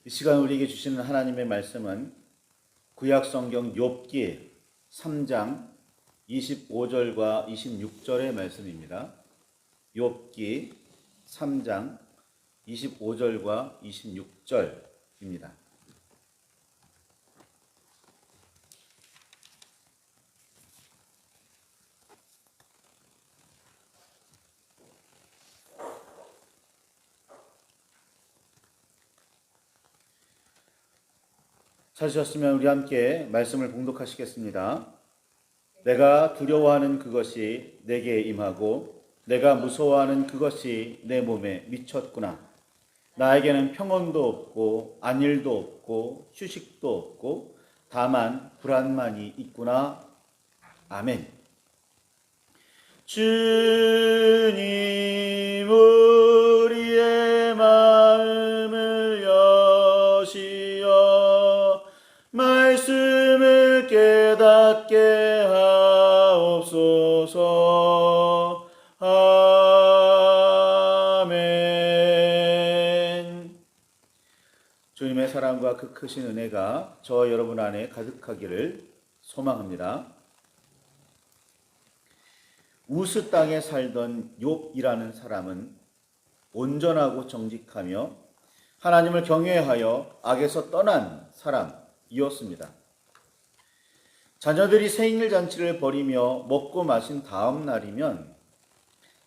이 시간 우리에게 주시는 하나님의 말씀은 구약 성경 욥기 3장 25절과 26절의 말씀입니다. 욥기 3장 25절과 26절입니다. 찾으셨으면 우리 함께 말씀을 봉독하시겠습니다. 내가 두려워하는 그것이 내게 임하고 내가 무서워하는 그것이 내 몸에 미쳤구나. 나에게는 평온도 없고 안일도 없고 휴식도 없고 다만 불안만이 있구나. 아멘. 주님 우리의 마음을 여시어 말씀을 깨닫게 하옵소서. 아멘. 주님의 사랑과 그 크신 은혜가 저와 여러분 안에 가득하기를 소망합니다. 우스 땅에 살던 욥이라는 사람은 온전하고 정직하며 하나님을 경외하여 악에서 떠난 사람이었습니다. 자녀들이 생일 잔치를 벌이며 먹고 마신 다음 날이면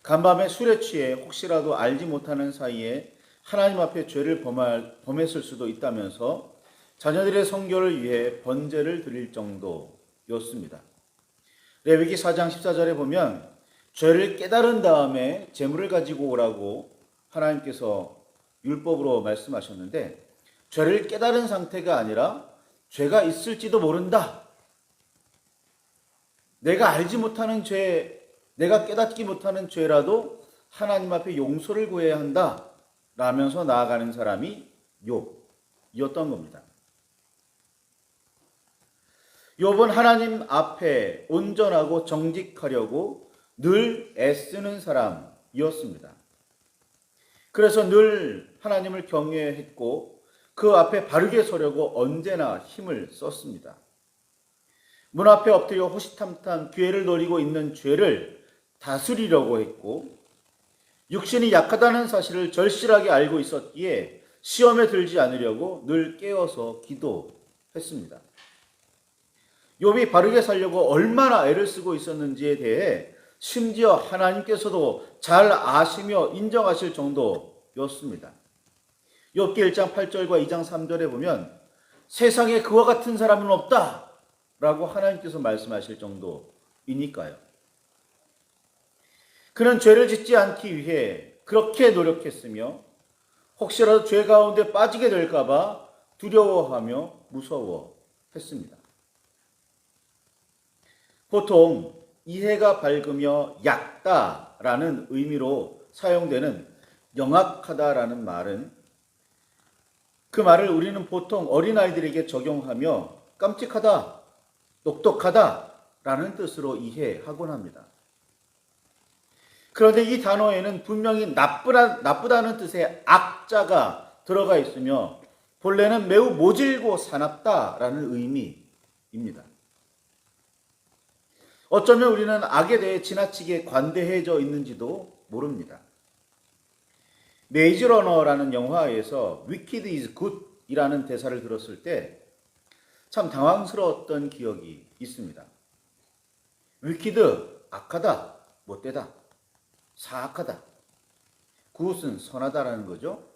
간밤에 술에 취해 혹시라도 알지 못하는 사이에 하나님 앞에 죄를 범했을 수도 있다면서 자녀들의 성교를 위해 번제를 드릴 정도였습니다. 레위기 4장 14절에 보면 죄를 깨달은 다음에 제물을 가지고 오라고 하나님께서 율법으로 말씀하셨는데, 죄를 깨달은 상태가 아니라 죄가 있을지도 모른다. 내가 알지 못하는 죄, 내가 깨닫지 못하는 죄라도 하나님 앞에 용서를 구해야 한다 라면서 나아가는 사람이 욥이었던 겁니다. 욥은 하나님 앞에 온전하고 정직하려고 늘 애쓰는 사람이었습니다. 그래서 늘 하나님을 경외했고 그 앞에 바르게 서려고 언제나 힘을 썼습니다. 문 앞에 엎드려 호시탐탐 기회를 노리고 있는 죄를 다스리려고 했고, 육신이 약하다는 사실을 절실하게 알고 있었기에 시험에 들지 않으려고 늘 깨어서 기도했습니다. 욥이 바르게 살려고 얼마나 애를 쓰고 있었는지에 대해 심지어 하나님께서도 잘 아시며 인정하실 정도였습니다. 욥기 1장 8절과 2장 3절에 보면 세상에 그와 같은 사람은 없다 라고 하나님께서 말씀하실 정도이니까요. 그는 죄를 짓지 않기 위해 그렇게 노력했으며 혹시라도 죄 가운데 빠지게 될까 봐 두려워하며 무서워했습니다. 보통 이해가 밝으며 얕다라는 의미로 사용되는 영악하다라는 말은, 그 말을 우리는 보통 어린아이들에게 적용하며 깜찍하다, 똑똑하다라는 뜻으로 이해하곤 합니다. 그런데 이 단어에는 분명히 나쁘다는 뜻의 악자가 들어가 있으며 본래는 매우 모질고 사납다라는 의미입니다. 어쩌면 우리는 악에 대해 지나치게 관대해져 있는지도 모릅니다. 메이즈 러너라는 영화에서 Wicked is good 이라는 대사를 들었을 때 참 당황스러웠던 기억이 있습니다. Wicked, 악하다, 못되다, 사악하다. 굿은 선하다라는 거죠.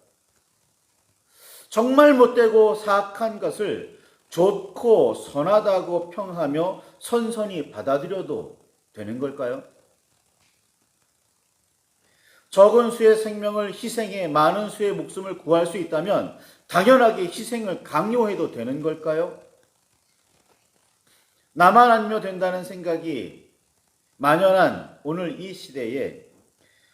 정말 못되고 사악한 것을 좋고 선하다고 평하며 선선히 받아들여도 되는 걸까요? 적은 수의 생명을 희생해 많은 수의 목숨을 구할 수 있다면 당연하게 희생을 강요해도 되는 걸까요? 나만 아니면 된다는 생각이 만연한 오늘 이 시대에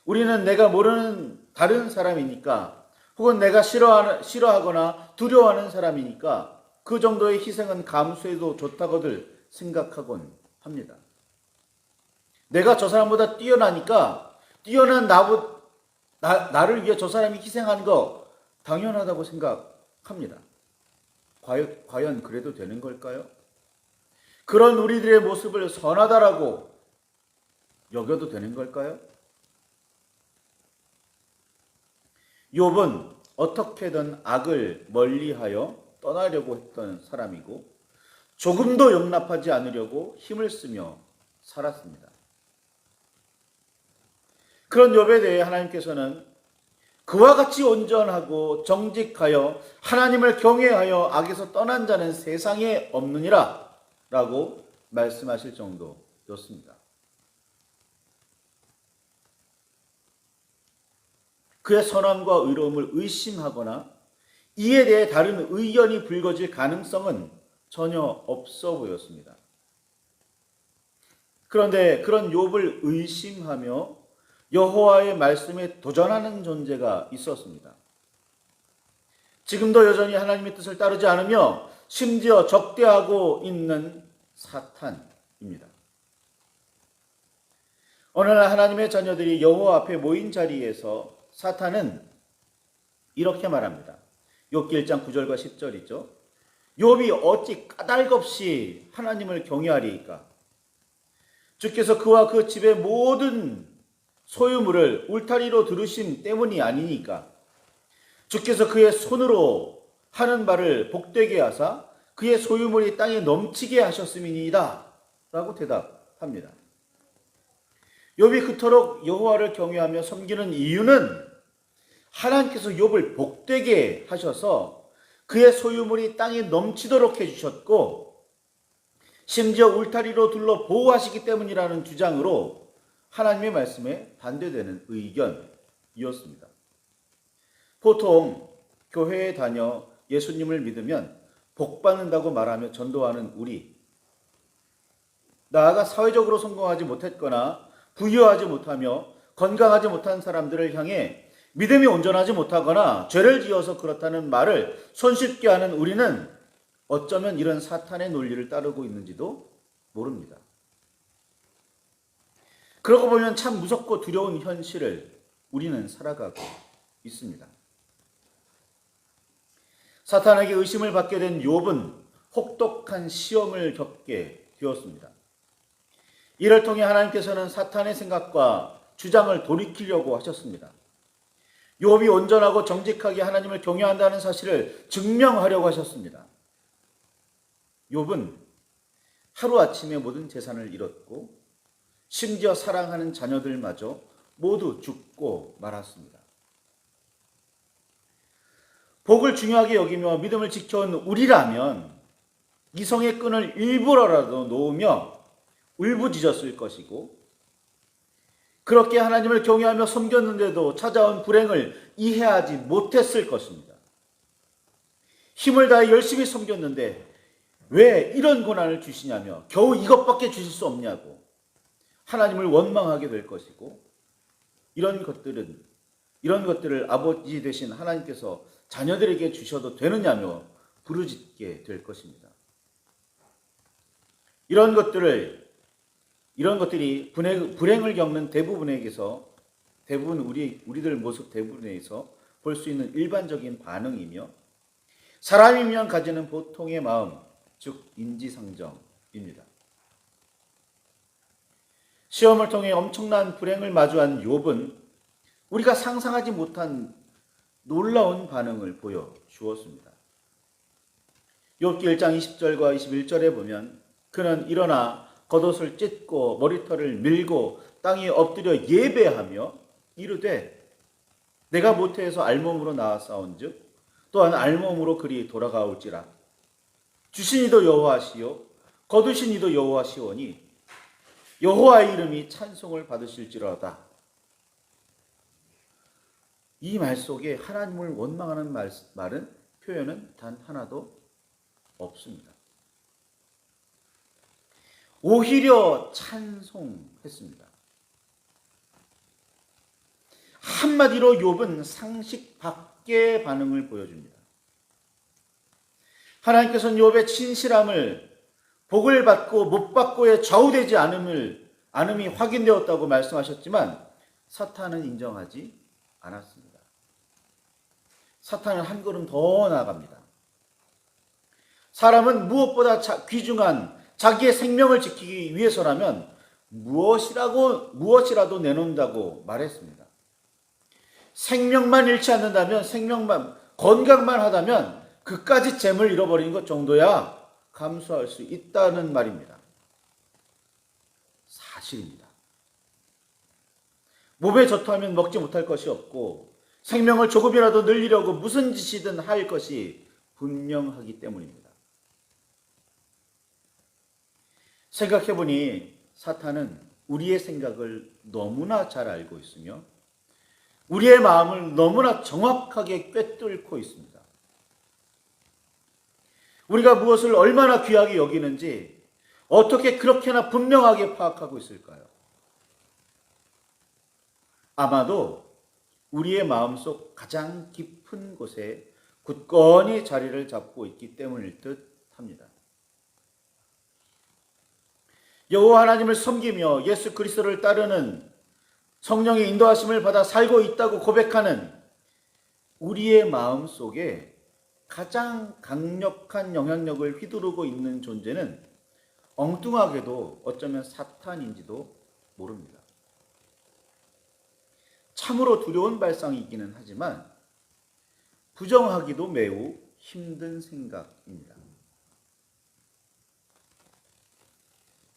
우리는 내가 모르는 다른 사람이니까, 혹은 내가 싫어하거나 두려워하는 사람이니까 그 정도의 희생은 감수해도 좋다고들 생각하곤 합니다. 내가 저 사람보다 뛰어나니까 뛰어난 나를 위해 저 사람이 희생하는 거 당연하다고 생각합니다. 합니다. 과연 그래도 되는 걸까요? 그런 우리들의 모습을 선하다라고 여겨도 되는 걸까요? 욥은 어떻게든 악을 멀리하여 떠나려고 했던 사람이고 조금도 용납하지 않으려고 힘을 쓰며 살았습니다. 그런 욥에 대해 하나님께서는 그와 같이 온전하고 정직하여 하나님을 경외하여 악에서 떠난 자는 세상에 없느니라 라고 말씀하실 정도였습니다. 그의 선함과 의로움을 의심하거나 이에 대해 다른 의견이 불거질 가능성은 전혀 없어 보였습니다. 그런데 그런 욥을 의심하며 여호와의 말씀에 도전하는 존재가 있었습니다. 지금도 여전히 하나님의 뜻을 따르지 않으며 심지어 적대하고 있는 사탄입니다. 어느 날 하나님의 자녀들이 여호와 앞에 모인 자리에서 사탄은 이렇게 말합니다. 욥기 1장 9절과 10절이죠. 욥이 어찌 까닭없이 하나님을 경외하리이까? 주께서 그와 그 집의 모든 소유물을 울타리로 두르심 때문이 아니니까? 주께서 그의 손으로 하는 바를 복되게 하사 그의 소유물이 땅에 넘치게 하셨음이니이다 라고 대답합니다. 욥이 그토록 여호와를 경외하며 섬기는 이유는 하나님께서 욥을 복되게 하셔서 그의 소유물이 땅에 넘치도록 해주셨고 심지어 울타리로 둘러 보호하시기 때문이라는 주장으로 하나님의 말씀에 반대되는 의견이었습니다. 보통 교회에 다녀 예수님을 믿으면 복받는다고 말하며 전도하는 우리, 나아가 사회적으로 성공하지 못했거나 부유하지 못하며 건강하지 못한 사람들을 향해 믿음이 온전하지 못하거나 죄를 지어서 그렇다는 말을 손쉽게 하는 우리는 어쩌면 이런 사탄의 논리를 따르고 있는지도 모릅니다. 그러고 보면 참 무섭고 두려운 현실을 우리는 살아가고 있습니다. 사탄에게 의심을 받게 된 욥은 혹독한 시험을 겪게 되었습니다. 이를 통해 하나님께서는 사탄의 생각과 주장을 돌이키려고 하셨습니다. 욥이 온전하고 정직하게 하나님을 경외한다는 사실을 증명하려고 하셨습니다. 욥은 하루아침에 모든 재산을 잃었고 심지어 사랑하는 자녀들마저 모두 죽고 말았습니다. 복을 중요하게 여기며 믿음을 지켜온 우리라면 이성의 끈을 일부러라도 놓으며 울부짖었을 것이고 그렇게 하나님을 경외하며 섬겼는데도 찾아온 불행을 이해하지 못했을 것입니다. 힘을 다해 열심히 섬겼는데 왜 이런 고난을 주시냐며 겨우 이것밖에 주실 수 없냐고 하나님을 원망하게 될 것이고 이런 것들을 아버지 되신 하나님께서 자녀들에게 주셔도 되느냐며 부르짖게 될 것입니다. 이런 것들이 불행을 겪는 우리들 모습 대부분에서 볼 수 있는 일반적인 반응이며 사람이면 가지는 보통의 마음, 즉 인지상정입니다. 시험을 통해 엄청난 불행을 마주한 욥은 우리가 상상하지 못한 놀라운 반응을 보여주었습니다. 욥기 1장 20절과 21절에 보면 그는 일어나 겉옷을 찢고 머리털을 밀고 땅에 엎드려 예배하며 이르되 내가 모태에서 알몸으로 나아싸운즉 또한 알몸으로 그리 돌아가올지라 주신 이도 여호와시요 거두신 이도 여호와시오니 여호와의 이름이 찬송을 받으실지로다. 이 말 속에 하나님을 원망하는 표현은 단 하나도 없습니다. 오히려 찬송했습니다. 한마디로 욥은 상식 밖의 반응을 보여줍니다. 하나님께서는 욥의 진실함을 복을 받고 못 받고에 좌우되지 않음이 확인되었다고 말씀하셨지만 사탄은 인정하지 않았습니다. 사탄은 한 걸음 더 나아갑니다. 사람은 무엇보다 귀중한 자기의 생명을 지키기 위해서라면 무엇이라도 내놓는다고 말했습니다. 생명만 잃지 않는다면, 건강만 하다면 그까지 재물 잃어버리는 것 정도야 감수할 수 있다는 말입니다. 사실입니다. 몸에 좋다면 먹지 못할 것이 없고 생명을 조금이라도 늘리려고 무슨 짓이든 할 것이 분명하기 때문입니다. 생각해보니 사탄은 우리의 생각을 너무나 잘 알고 있으며 우리의 마음을 너무나 정확하게 꿰뚫고 있습니다. 우리가 무엇을 얼마나 귀하게 여기는지 어떻게 그렇게나 분명하게 파악하고 있을까요? 아마도 우리의 마음속 가장 깊은 곳에 굳건히 자리를 잡고 있기 때문일 듯 합니다. 여호와 하나님을 섬기며 예수 그리스도를 따르는 성령의 인도하심을 받아 살고 있다고 고백하는 우리의 마음 속에 가장 강력한 영향력을 휘두르고 있는 존재는 엉뚱하게도 어쩌면 사탄인지도 모릅니다. 참으로 두려운 발상이기는 하지만 부정하기도 매우 힘든 생각입니다.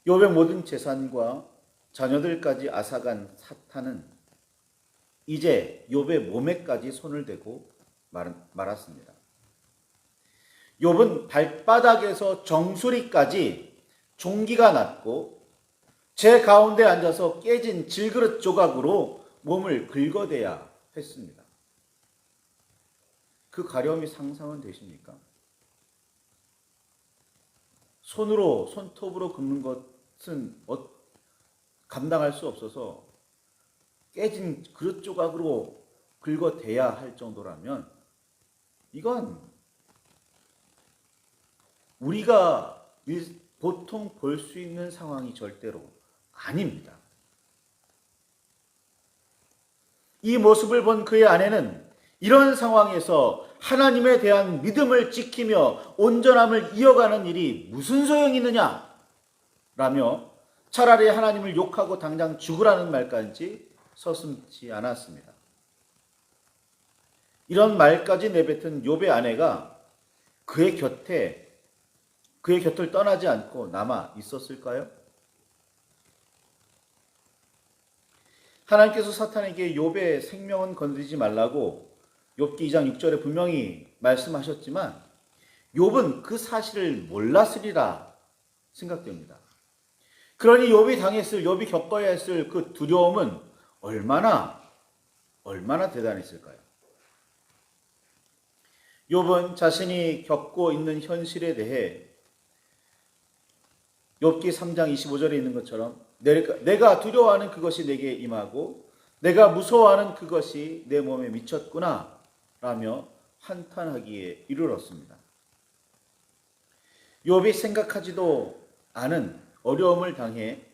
욥의 모든 재산과 자녀들까지 앗아간 사탄은 이제 욥의 몸에까지 손을 대고 말았습니다. 욥은 발바닥에서 정수리까지 종기가 났고 제 가운데 앉아서 깨진 질그릇 조각으로 몸을 긁어대야 했습니다. 그 가려움이 상상은 되십니까? 손톱으로 긁는 것은 감당할 수 없어서 깨진 그릇 조각으로 긁어대야 할 정도라면 이건 우리가 보통 볼 수 있는 상황이 절대로 아닙니다. 이 모습을 본 그의 아내는 이런 상황에서 하나님에 대한 믿음을 지키며 온전함을 이어가는 일이 무슨 소용이 있느냐 라며 차라리 하나님을 욕하고 당장 죽으라는 말까지 서슴지 않았습니다. 이런 말까지 내뱉은 욥의 아내가 그의 곁을 떠나지 않고 남아 있었을까요? 하나님께서 사탄에게 욥의 생명은 건드리지 말라고 욥기 2장 6절에 분명히 말씀하셨지만 욥은 그 사실을 몰랐으리라 생각됩니다. 그러니 욥이 겪어야 했을 그 두려움은 얼마나 대단했을까요? 욥은 자신이 겪고 있는 현실에 대해 욥기 3장 25절에 있는 것처럼 내가 두려워하는 그것이 내게 임하고 내가 무서워하는 그것이 내 몸에 미쳤구나 라며 한탄하기에 이르렀습니다. 욥이 생각하지도 않은 어려움을 당해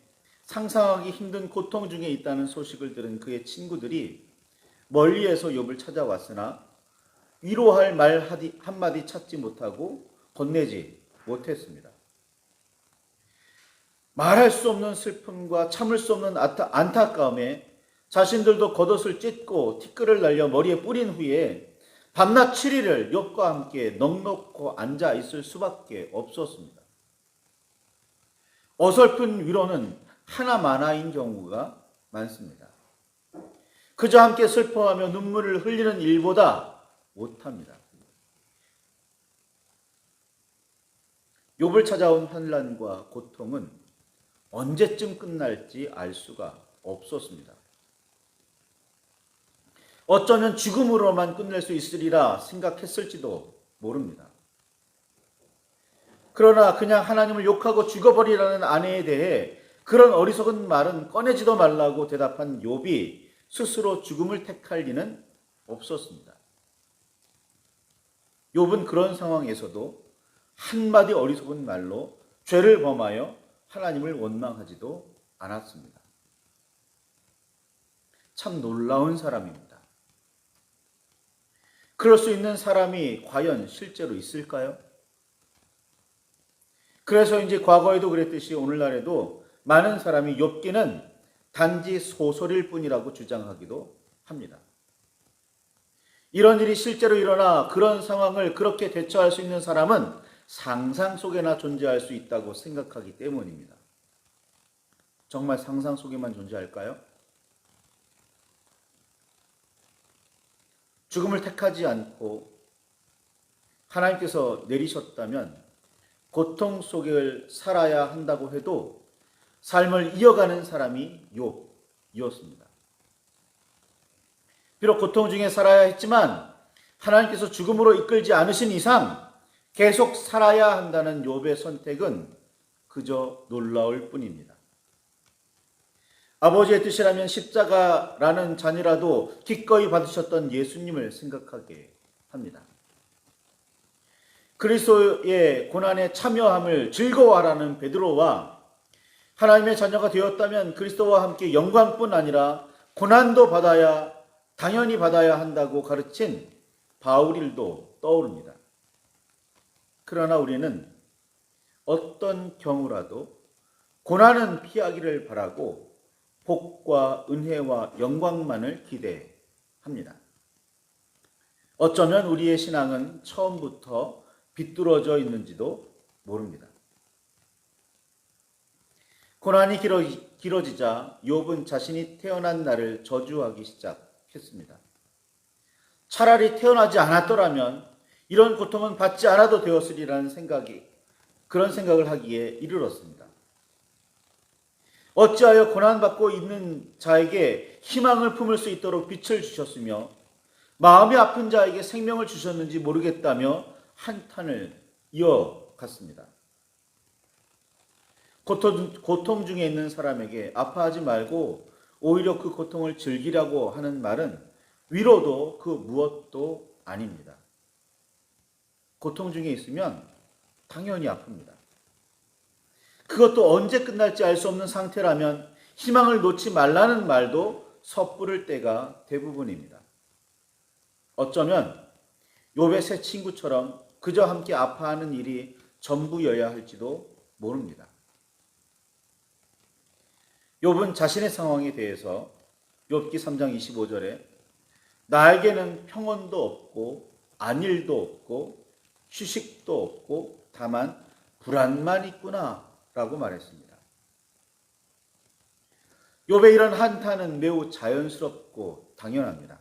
상상하기 힘든 고통 중에 있다는 소식을 들은 그의 친구들이 멀리에서 욥을 찾아왔으나 위로할 말 한마디 찾지 못하고 건네지 못했습니다. 말할 수 없는 슬픔과 참을 수 없는 안타까움에 자신들도 겉옷을 찢고 티끌을 날려 머리에 뿌린 후에 밤낮 7일을 욥과 함께 넋놓고 앉아 있을 수밖에 없었습니다. 어설픈 위로는 하나마나인 경우가 많습니다. 그저 함께 슬퍼하며 눈물을 흘리는 일보다 못합니다. 욥을 찾아온 환난과 고통은 언제쯤 끝날지 알 수가 없었습니다. 어쩌면 죽음으로만 끝낼 수 있으리라 생각했을지도 모릅니다. 그러나 그냥 하나님을 욕하고 죽어버리라는 아내에 대해 그런 어리석은 말은 꺼내지도 말라고 대답한 욥이 스스로 죽음을 택할 리는 없었습니다. 욥은 그런 상황에서도 한마디 어리석은 말로 죄를 범하여 하나님을 원망하지도 않았습니다. 참 놀라운 사람입니다. 그럴 수 있는 사람이 과연 실제로 있을까요? 그래서 이제 과거에도 그랬듯이 오늘날에도 많은 사람이 욥기는 단지 소설일 뿐이라고 주장하기도 합니다. 이런 일이 실제로 일어나 그런 상황을 그렇게 대처할 수 있는 사람은 상상 속에나 존재할 수 있다고 생각하기 때문입니다. 정말 상상 속에만 존재할까요? 죽음을 택하지 않고 하나님께서 내리셨다면 고통 속을 살아야 한다고 해도 삶을 이어가는 사람이 욥이었습니다. 비록 고통 중에 살아야 했지만 하나님께서 죽음으로 이끌지 않으신 이상 계속 살아야 한다는 욥의 선택은 그저 놀라울 뿐입니다. 아버지의 뜻이라면 십자가라는 잔이라도 기꺼이 받으셨던 예수님을 생각하게 합니다. 그리스도의 고난에 참여함을 즐거워하라는 베드로와 하나님의 자녀가 되었다면 그리스도와 함께 영광뿐 아니라 고난도 당연히 받아야 한다고 가르친 바울일도 떠오릅니다. 그러나 우리는 어떤 경우라도 고난은 피하기를 바라고 복과 은혜와 영광만을 기대합니다. 어쩌면 우리의 신앙은 처음부터 비뚤어져 있는지도 모릅니다. 고난이 길어지자 욥은 자신이 태어난 날을 저주하기 시작했습니다. 차라리 태어나지 않았더라면 이런 고통은 받지 않아도 되었으리라는 그런 생각을 하기에 이르렀습니다. 어찌하여 고난받고 있는 자에게 희망을 품을 수 있도록 빛을 주셨으며 마음이 아픈 자에게 생명을 주셨는지 모르겠다며 한탄을 이어갔습니다. 고통 중에 있는 사람에게 아파하지 말고 오히려 그 고통을 즐기라고 하는 말은 위로도 그 무엇도 아닙니다. 고통 중에 있으면 당연히 아픕니다. 그것도 언제 끝날지 알 수 없는 상태라면 희망을 놓지 말라는 말도 섣부를 때가 대부분입니다. 어쩌면 욥의 세 친구처럼 그저 함께 아파하는 일이 전부여야 할지도 모릅니다. 욥은 자신의 상황에 대해서 욥기 3장 25절에 나에게는 평온도 없고 안일도 없고 휴식도 없고 다만 불안만 있구나 라고 말했습니다. 욥의 이런 한탄은 매우 자연스럽고 당연합니다.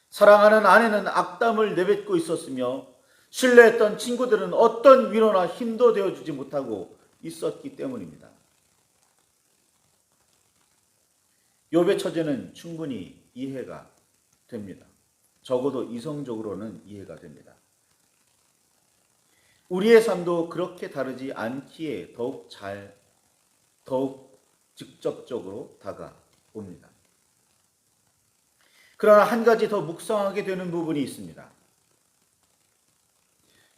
사랑하는 아내는 악담을 내뱉고 있었으며 신뢰했던 친구들은 어떤 위로나 힘도 되어주지 못하고 있었기 때문입니다. 욥의 처지는 충분히 이해가 됩니다. 적어도 이성적으로는 이해가 됩니다. 우리의 삶도 그렇게 다르지 않기에 더욱 직접적으로 다가옵니다. 그러나 한 가지 더 묵상하게 되는 부분이 있습니다.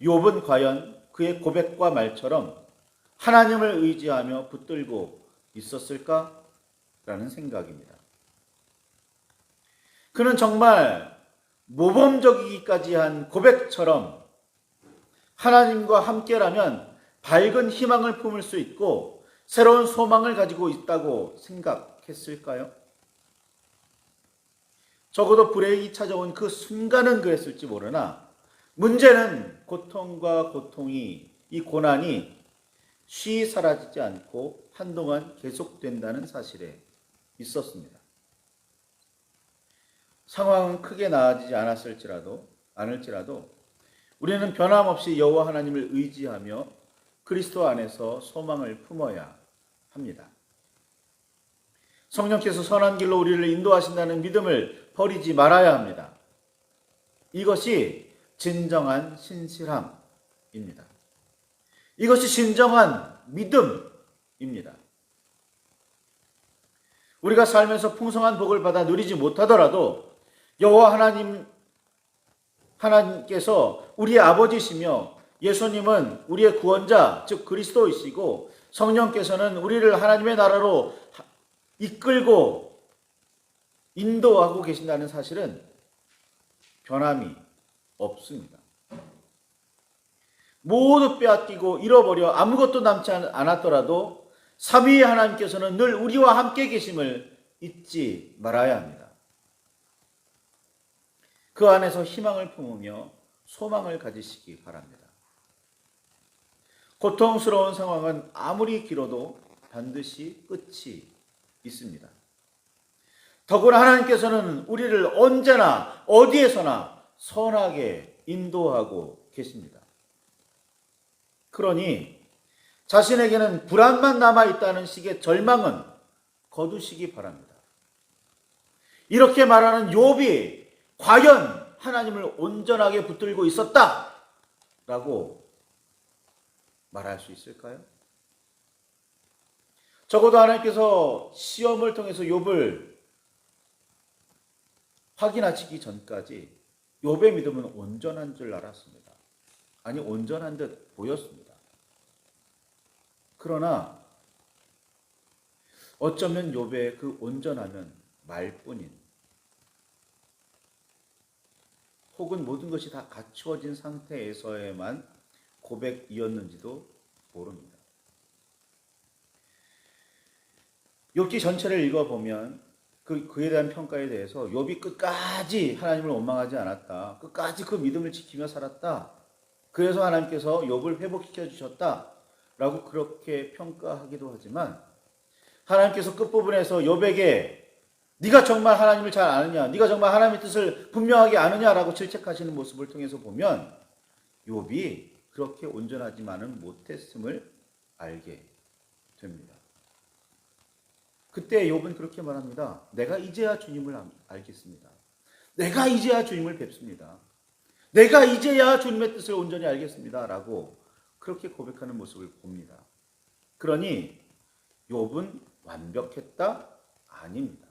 욥은 과연 그의 고백과 말처럼 하나님을 의지하며 붙들고 있었을까? 라는 생각입니다. 그는 정말 모범적이기까지 한 고백처럼 하나님과 함께라면 밝은 희망을 품을 수 있고 새로운 소망을 가지고 있다고 생각했을까요? 적어도 불행이 찾아온 그 순간은 그랬을지 모르나 문제는 이 고난이 쉬이 사라지지 않고 한동안 계속된다는 사실에 있었습니다. 상황은 크게 나아지지 않을지라도 우리는 변함없이 여호와 하나님을 의지하며 그리스도 안에서 소망을 품어야 합니다. 성령께서 선한 길로 우리를 인도하신다는 믿음을 버리지 말아야 합니다. 이것이 진정한 신실함입니다. 이것이 진정한 믿음입니다. 우리가 살면서 풍성한 복을 받아 누리지 못하더라도 여호와 하나님께서 우리의 아버지시며 예수님은 우리의 구원자, 즉 그리스도이시고 성령께서는 우리를 하나님의 나라로 이끌고 인도하고 계신다는 사실은 변함이 없습니다. 모두 빼앗기고 잃어버려 아무것도 남지 않았더라도 삼위의 하나님께서는 늘 우리와 함께 계심을 잊지 말아야 합니다. 그 안에서 희망을 품으며 소망을 가지시기 바랍니다. 고통스러운 상황은 아무리 길어도 반드시 끝이 있습니다. 더구나 하나님께서는 우리를 언제나 어디에서나 선하게 인도하고 계십니다. 그러니 자신에게는 불안만 남아있다는 식의 절망은 거두시기 바랍니다. 이렇게 말하는 욥이 과연 하나님을 온전하게 붙들고 있었다라고 말할 수 있을까요? 적어도 하나님께서 시험을 통해서 욥을 확인하시기 전까지 욥의 믿음은 온전한 줄 알았습니다. 아니, 온전한 듯 보였습니다. 그러나 어쩌면 욥의 그 온전함은 말뿐인, 혹은 모든 것이 다 갖추어진 상태에서에만 고백이었는지도 모릅니다. 욥기 전체를 읽어보면 그에 대한 평가에 대해서 욥이 끝까지 하나님을 원망하지 않았다. 끝까지 그 믿음을 지키며 살았다. 그래서 하나님께서 욥을 회복시켜 주셨다. 라고 그렇게 평가하기도 하지만 하나님께서 끝부분에서 욥에게 네가 정말 하나님을 잘 아느냐? 네가 정말 하나님의 뜻을 분명하게 아느냐라고 질책하시는 모습을 통해서 보면 욥이 그렇게 온전하지만은 못했음을 알게 됩니다. 그때 욥은 그렇게 말합니다. 내가 이제야 주님을 알겠습니다. 내가 이제야 주님을 뵙습니다. 내가 이제야 주님의 뜻을 온전히 알겠습니다. 라고 그렇게 고백하는 모습을 봅니다. 그러니 욥은 완벽했다? 아닙니다.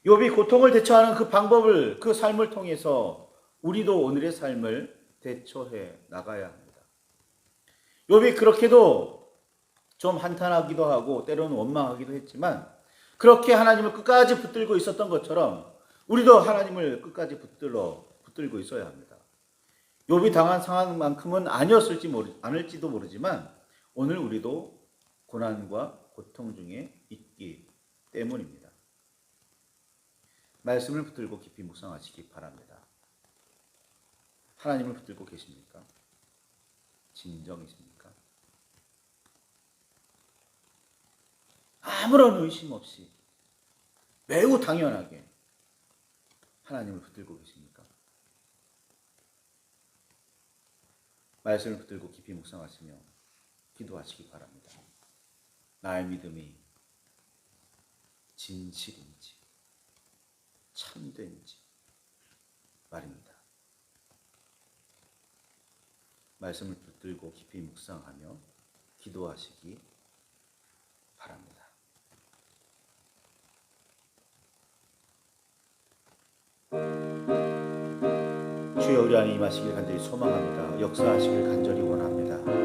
욥이 고통을 대처하는 그 방법을, 그 삶을 통해서 우리도 오늘의 삶을 대처해 나가야 합니다. 욥이 그렇게도 좀 한탄하기도 하고 때로는 원망하기도 했지만 그렇게 하나님을 끝까지 붙들고 있었던 것처럼 우리도 하나님을 끝까지 붙들고 있어야 합니다. 욥이 당한 상황만큼은 않을지도 모르지만 오늘 우리도 고난과 고통 중에 있기 때문입니다. 말씀을 붙들고 깊이 묵상하시기 바랍니다. 하나님을 붙들고 계십니까? 진정이십니까? 아무런 의심 없이 매우 당연하게 하나님을 붙들고 계십니까? 말씀을 붙들고 깊이 묵상하시며 기도하시기 바랍니다. 나의 믿음이 진실인지 참된지 말입니다. 말씀을 붙들고 깊이 묵상하며 기도하시기 바랍니다. 주여, 우리 안에 임하시길 간절히 소망합니다. 역사하시길 간절히 원합니다.